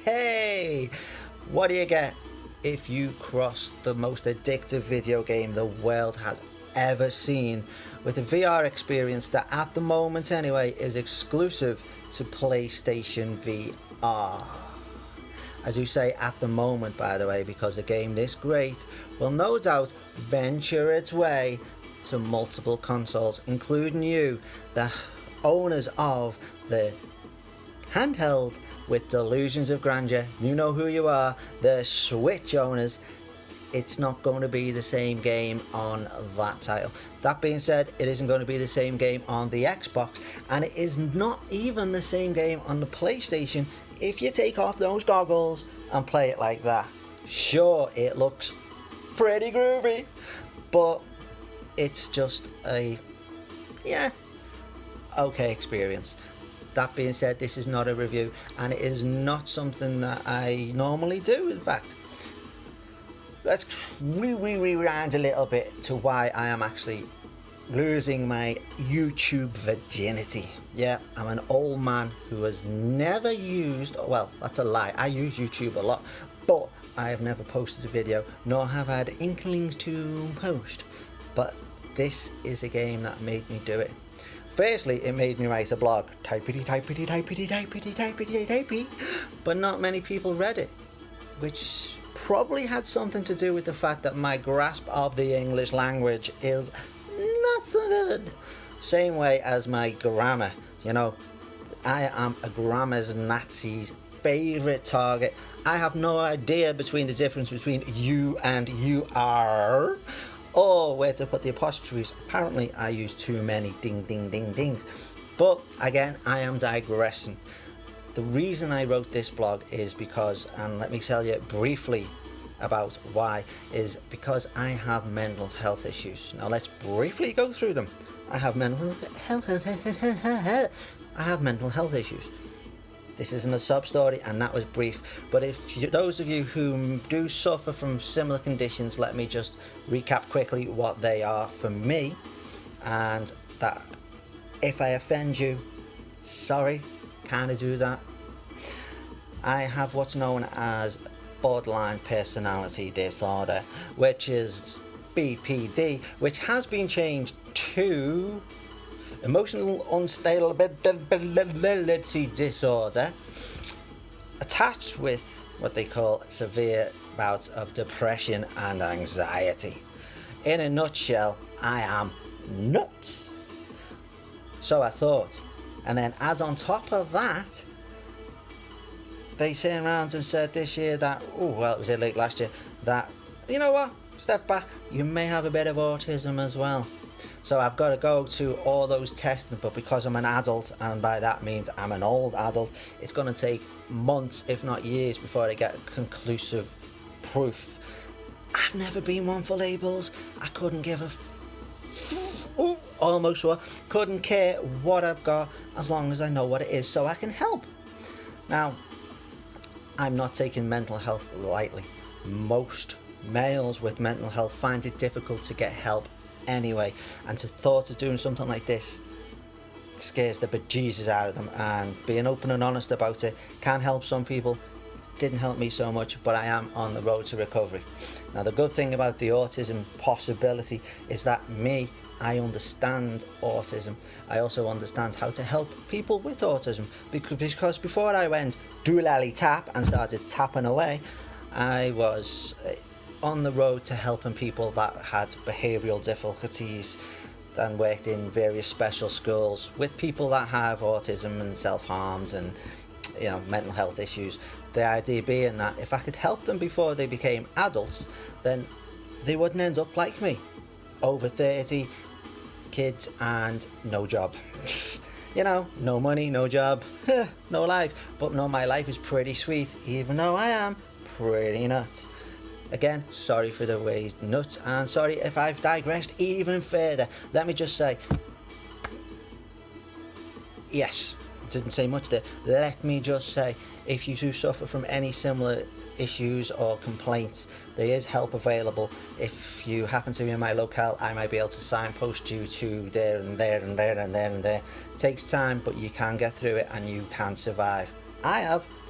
Hey, what do you get if you cross the most addictive video game the world has ever seen with a VR experience that at the moment anyway is exclusive to PlayStation VR? I do say at the moment, by the way, because a game this great will no doubt venture its way to multiple consoles, including you, the owners of the handheld with delusions of grandeur. You know who you are, the Switch owners. It's not going to be the same game on that title. That being said, it isn't going to be the same game on the Xbox, and it is not even the same game on the PlayStation if you take off those goggles and play it like that. Sure, it looks pretty groovy, but it's just a okay experience. That being said, this is not a review, and it is not something that I normally do. In fact, let's rewind a little bit to why I am actually losing my YouTube virginity. Yeah, I'm an old man who has never used, well, that's a lie, I use YouTube a lot, but I have never posted a video, nor have had inklings to post. But this is a game that made me do it. Firstly, it made me write a blog, typity, but not many people read it, which probably had something to do with the fact that my grasp of the English language is not so good. Same way as my grammar, you know, I am a grammar's Nazi's favourite target. I have no idea between the difference between you and you are, or where to put the apostrophes. Apparently I use too many dings. But again, I am digressing. The reason I wrote this blog is because, and let me tell you briefly about why, is because I have mental health issues. Now let's briefly go through them. I have mental health issues. This isn't a sub story, and that was brief. But those of you who do suffer from similar conditions, let me just recap quickly what they are for me, and that if I offend you, sorry, kind of do that. I have what's known as borderline personality disorder, which is BPD, which has been changed to emotional unstability disorder, attached with what they call severe bouts of depression and anxiety. In a nutshell, I am nuts. So I thought. And then add on top of that, they turned around and said this year that, it was late last year, that, you know what, step back, you may have a bit of autism as well. So I've got to go to all those testing, but because I'm an adult, and by that means I'm an old adult, it's going to take months, if not years, before I get conclusive proof. I've never been one for labels. I couldn't give a almost sure. Couldn't care what I've got as long as I know what it is so I can help. Now, I'm not taking mental health lightly. Most males with mental health find it difficult to get help anyway, and the thought of doing something like this scares the bejesus out of them, and being open and honest about it can help some people. Didn't help me so much, but I am on the road to recovery. Now, the good thing about the autism possibility is that I understand autism. I also understand how to help people with autism, because before I went doolally tap and started tapping away, I was on the road to helping people that had behavioural difficulties and worked in various special schools with people that have autism and self-harms and, you know, mental health issues. The idea being that if I could help them before they became adults, then they wouldn't end up like me, over 30, kids and no job. You know, no money, no job, no life. But no, my life is pretty sweet, even though I am pretty nuts. Again, sorry for the way nuts, and sorry if I've digressed even further. Let me just say, yes, didn't say much there. Let me just say, if you do suffer from any similar issues or complaints, there is help available. If you happen to be in my locale, I might be able to signpost you to there and there and there and there and there. It takes time, but you can get through it and you can survive. I have,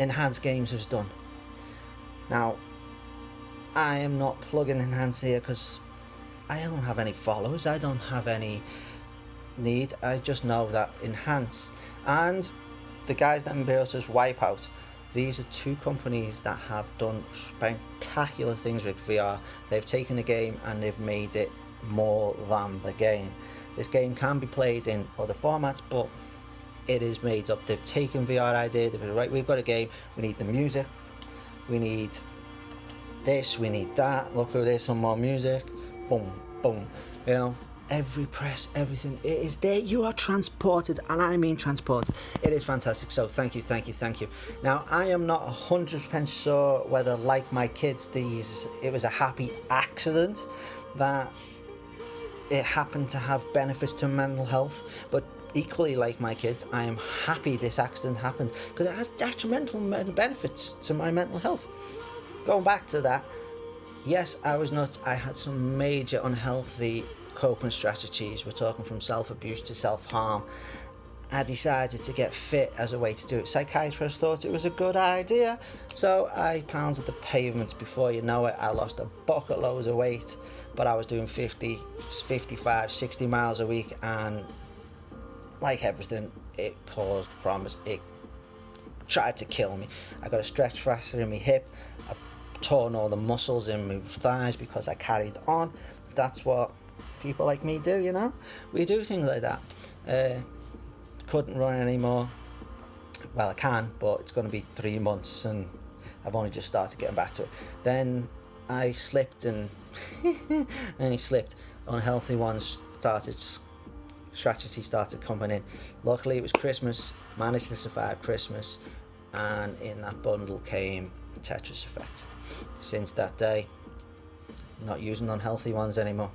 enhanced games has done. Now, I am not plugging enhanced here because I don't have any followers, I don't have any need. I just know that enhance and the guys that built us Wipeout, these are two companies that have done spectacular things with VR. They've taken a game and they've made it more than the game. This game can be played in other formats, but it is made up. They've taken VR idea, they've been right, we've got a game, we need the music, we need this, we need that, look at this, some more music, boom, boom, you know, every press, everything, it is there, you are transported, and I mean transported. It is fantastic, so thank you. Now, I am not 100% sure whether, like my kids, it was a happy accident that it happened to have benefits to mental health, but equally like my kids, I am happy this accident happened because it has detrimental benefits to my mental health. Going back to that, yes, I was nuts. I had some major unhealthy coping strategies. We're talking from self-abuse to self-harm. I decided to get fit as a way to do it. Psychiatrists thought it was a good idea, so I pounded the pavements. Before you know it, I lost a bucket loads of weight, but I was doing 50, 55, 60 miles a week, and like everything, it caused problems. It tried to kill me. I got a stretch fracture in my hip. I torn all the muscles in my thighs because I carried on. That's what people like me do, you know. We do things like that. Couldn't run anymore. Well, I can, but it's going to be 3 months, and I've only just started getting back to it. Then I slipped, and unhealthy ones started. Strategy started coming in. Luckily, it was Christmas. Managed to survive Christmas, and in that bundle came Tetris Effect. Since that day, not using unhealthy ones anymore.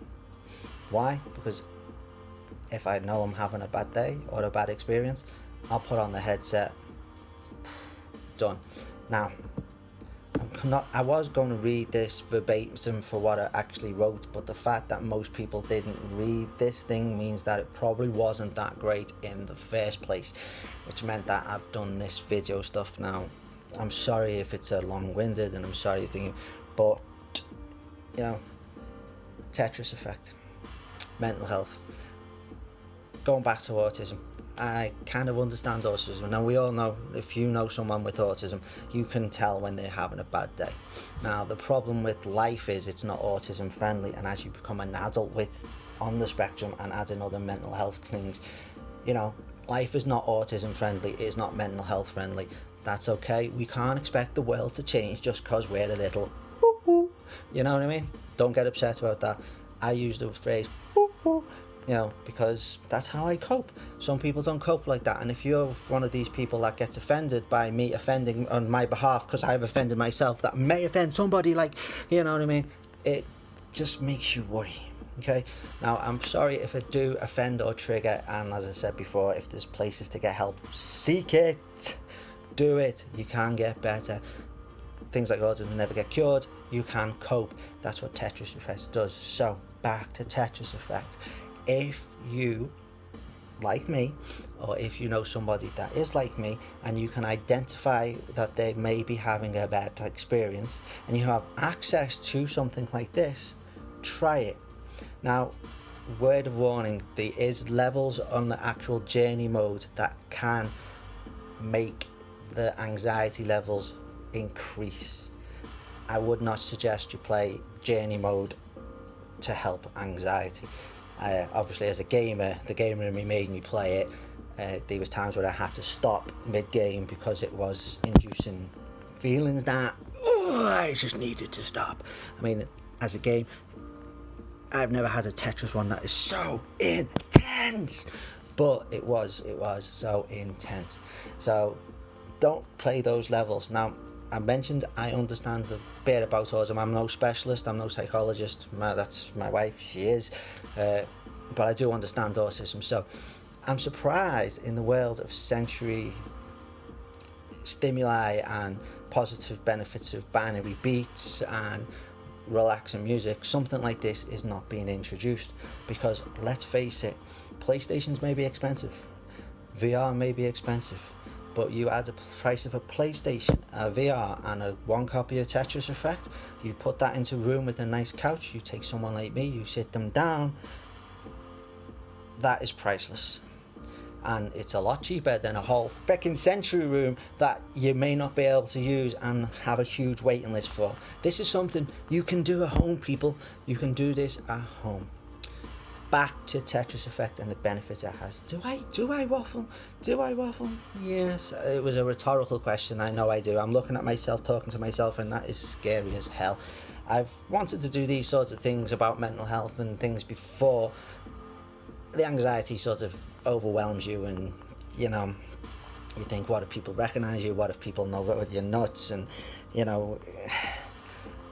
Why? Because if I know I'm having a bad day or a bad experience, I'll put on the headset. Done. Now, I was going to read this verbatim for what I actually wrote, but the fact that most people didn't read this thing means that it probably wasn't that great in the first place, which meant that I've done this video stuff now. I'm sorry if it's long-winded, and I'm sorry you're thinking, but you know, Tetris Effect, mental health. Going back to autism, I kind of understand autism. Now, we all know, if you know someone with autism, you can tell when they're having a bad day. Now, the problem with life is it's not autism friendly, and as you become an adult on the spectrum and adding other mental health things, you know, life is not autism friendly, it's not mental health friendly. That's okay. We can't expect the world to change just because we're a little woo-hoo. You know what I mean? Don't get upset about that. I use the phrase woo-hoo, you know, because that's how I cope. Some people don't cope like that, and if you're one of these people that gets offended by me offending on my behalf because I've offended myself that may offend somebody, like, you know what I mean, it just makes you worry. Okay, now I'm sorry if I do offend or trigger, and as I said before, if there's places to get help, seek it, do it. You can get better. Things like autism never get cured. You can cope. That's what Tetris Effect does. So back to Tetris Effect. If you, like me, or if you know somebody that is like me, and you can identify that they may be having a bad experience, and you have access to something like this, try it. Now, word of warning, there is levels on the actual journey mode that can make the anxiety levels increase. I would not suggest you play journey mode to help anxiety. Obviously, as a gamer, the gamer in me made me play it. There was times where I had to stop mid-game because it was inducing feelings that I just needed to stop. I mean, as a game, I've never had a Tetris one that is so intense, but it was so intense. So don't play those levels. Now, I mentioned I understand a bit about autism. I'm no specialist, I'm no psychologist. That's my wife, she is, but I do understand autism. So I'm surprised in the world of sensory stimuli and positive benefits of binary beats and relaxing music, something like this is not being introduced, because let's face it, PlayStations may be expensive, VR may be expensive, but you add the price of a PlayStation, a VR, and one copy of Tetris Effect. You put that into a room with a nice couch. You take someone like me, you sit them down. That is priceless. And it's a lot cheaper than a whole frickin' Century room that you may not be able to use and have a huge waiting list for. This is something you can do at home, people. You can do this at home. Back to Tetris Effect and the benefits it has. Do I waffle? Yes, it was a rhetorical question. I know I do. I'm looking at myself, talking to myself, and that is scary as hell. I've wanted to do these sorts of things about mental health and things before the anxiety sort of overwhelms you, and you think, what if people recognize you, what if people know that you're nuts, and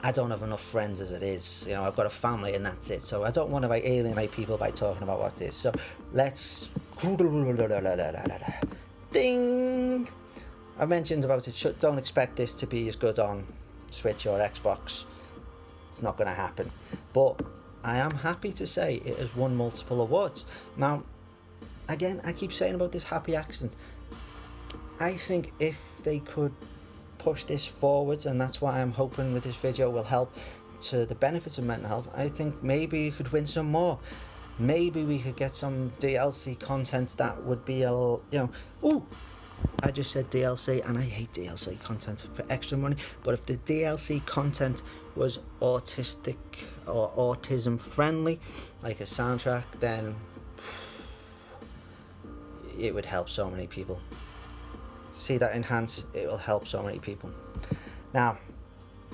I don't have enough friends as it is. I've got a family and that's it, so I don't want to alienate people by talking about what this. So let's ding. I mentioned about it. Don't expect this to be as good on Switch or Xbox. It's not going to happen, but I am happy to say it has won multiple awards. Now, again, I keep saying about this happy accident. I think if they could push this forward, and that's why I'm hoping with this video will help to the benefits of mental health, I think maybe you could win some more. Maybe we could get some DLC content that would be I just said DLC, and I hate DLC content for extra money, but if the DLC content was autistic or autism friendly, like a soundtrack, then it would help so many people. See that enhance, it will help so many people. Now,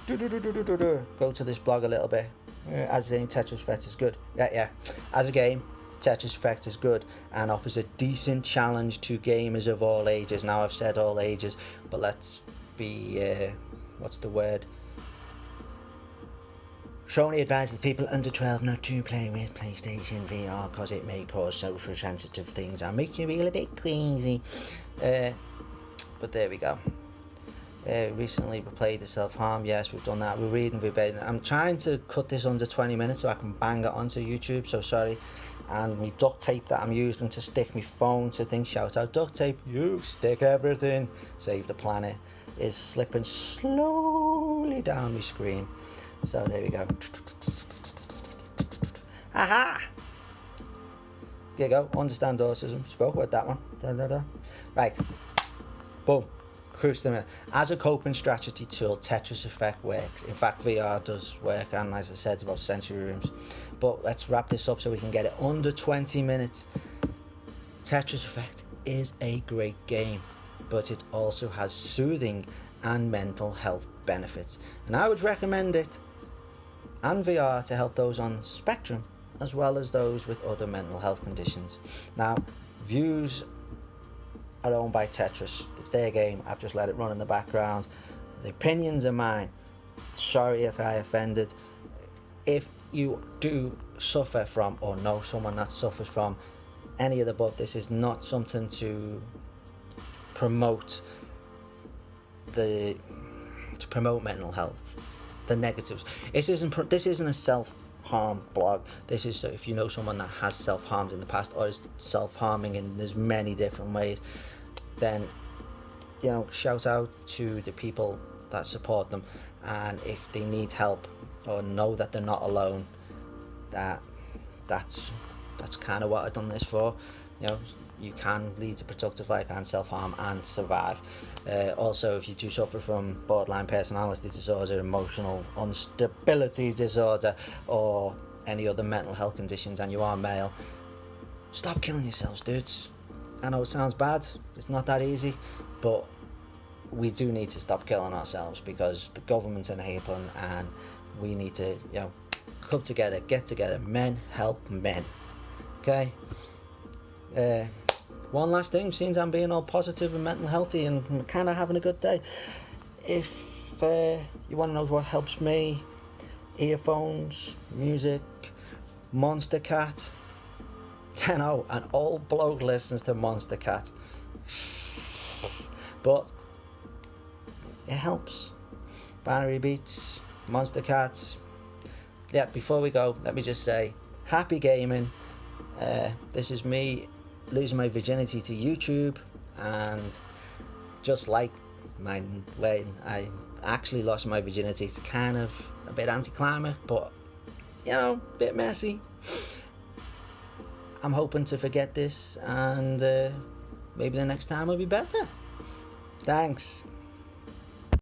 go to this blog a little bit. As a game, Tetris Effect is good. Yeah. As a game, Tetris Effect is good and offers a decent challenge to gamers of all ages. Now, I've said all ages, but let's be, what's the word? Strongly advises people under 12 not to play with PlayStation VR because it may cause social sensitive things and make you feel a bit crazy. But there we go. Recently we played the self-harm. Yes, we've done that. We're reading, we're betting. I'm trying to cut this under 20 minutes so I can bang it onto YouTube, so sorry. And my duct tape that I'm using to stick my phone to things, shout out duct tape, you stick everything, save the planet, is slipping slowly down my screen. So there we go. Aha! There you go. Understand autism. Spoke about that one. Right. Boom. Cruise to the minute. As a coping strategy tool, Tetris Effect works. In fact, VR does work, and as I said, it's about sensory rooms. But let's wrap this up so we can get it under 20 minutes. Tetris Effect is a great game, but it also has soothing and mental health benefits. And I would recommend it and VR to help those on the spectrum as well as those with other mental health conditions. Now, views are owned by Tetris. It's their game. I've just let it run in the background. The opinions are mine. Sorry if I offended. If you do suffer from or know someone that suffers from any of the above, this is not something to promote mental health, the negatives. This isn't a self-harm blog. This is if you know someone that has self-harmed in the past or is self-harming in there's many different ways, then shout out to the people that support them, and if they need help or know that they're not alone, that's kind of what I've done this for. You can lead a productive life and self-harm and survive. Also, if you do suffer from borderline personality disorder, emotional instability disorder, or any other mental health conditions, and you are male, stop killing yourselves, dudes. I know it sounds bad, it's not that easy, but we do need to stop killing ourselves because the government's enabling, and we need to come together, get together. Men help men. Okay. One last thing, since I'm being all positive and mental healthy and kind of having a good day, if you want to know what helps me, earphones, music, Monster Cat. I know an old bloke listens to Monster Cat, but it helps. Binary Beats, Monster Cat. Yeah, before we go, let me just say happy gaming. This is me losing my virginity to YouTube, and just like mine when I actually lost my virginity. It's kind of a bit anticlimactic, but you know, a bit messy. I'm hoping to forget this, and maybe the next time will be better. Thanks.